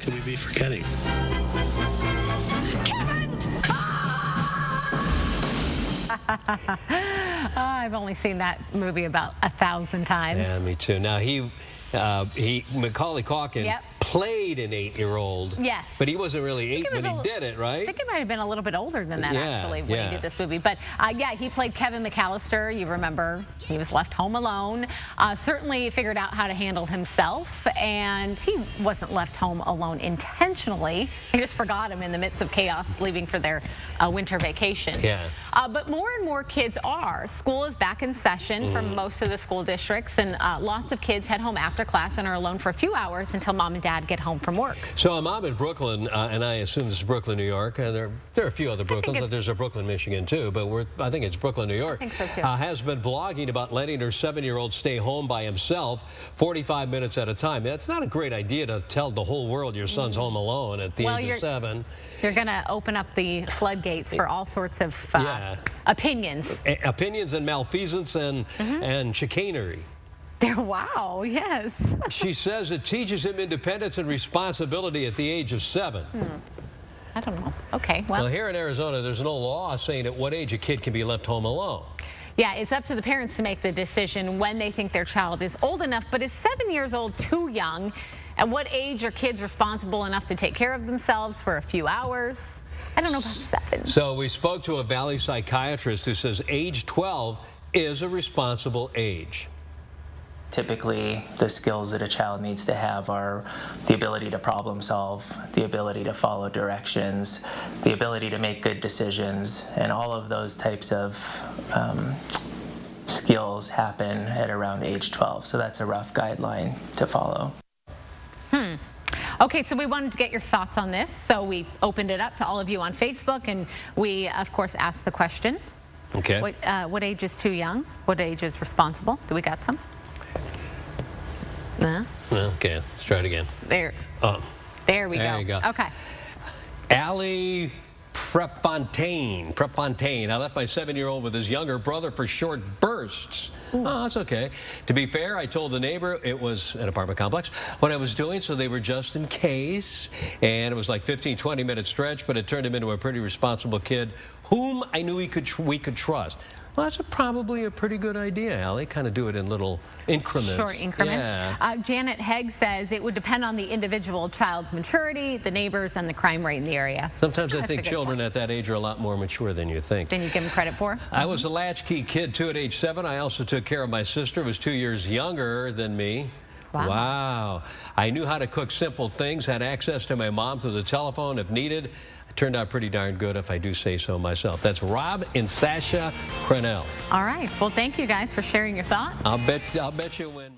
could we be forgetting? I've only seen that movie about 1,000 times. Yeah, me too. Now, Macaulay Culkin played an 8-year-old. Yes. But he wasn't really 8 when he did it, right? I think he might have been a little bit older than that, actually, when he did this movie. But, yeah, he played Kevin McAllister. You remember he was left home alone. Certainly figured out how to handle himself, and he wasn't left home alone intentionally. He just forgot him in the midst of chaos, leaving for their winter vacation. Yeah. But more and more kids are. School is back in session for most of the school districts, and lots of kids head home after class and are alone for a few hours until mom and dad get home from work. So I'm in Brooklyn, and I assume this is Brooklyn, New York. There are a few other Brooklyns, but there's a Brooklyn, Michigan, too. But I think it's Brooklyn, New York. I think so, too. Has been blogging about letting her 7-year-old stay home by himself 45 minutes at a time. That's not a great idea to tell the whole world your son's home alone at the age of 7. You're going to open up the floodgates for all sorts of opinions. Opinions and malfeasance and chicanery. Wow, yes. She says it teaches him independence and responsibility at the age of 7. I don't know. Okay, well, here in Arizona, there's no law saying at what age a kid can be left home alone. Yeah, it's up to the parents to make the decision when they think their child is old enough. But is 7 years old too young? At what age are kids responsible enough to take care of themselves for a few hours? I don't know about 7. So we spoke to a Valley psychiatrist who says age 12 is a responsible age. Typically, the skills that a child needs to have are the ability to problem solve, the ability to follow directions, the ability to make good decisions, and all of those types of skills happen at around age 12. So that's a rough guideline to follow. Okay, so we wanted to get your thoughts on this, so we opened it up to all of you on Facebook, and we, of course, asked the question. Okay. What age is too young? What age is responsible? Do we got some? Okay, let's try it again. There we go. There you go. Okay. Allie Prefontaine. I left my 7-year-old with his younger brother for short bursts. Oh, that's okay. To be fair, I told the neighbor it was an apartment complex what I was doing, so they were just in case. And it was like 15-20-minute stretch, but it turned him into a pretty responsible kid whom I knew we could trust. Well, that's probably a pretty good idea, Allie. Kind of do it in little increments. Short increments. Yeah. Janet Hegg says it would depend on the individual child's maturity, the neighbors, and the crime rate in the area. Sometimes I think children at that age are a lot more mature than you think. Than you give them credit for. I was a latchkey kid, too, at age 7. I also took care of my sister, who was 2 years younger than me. Wow. I knew how to cook simple things, had access to my mom through the telephone if needed. It turned out pretty darn good, if I do say so myself. That's Rob and Sasha Crenell. All right. Well, thank you guys for sharing your thoughts. I'll bet you win.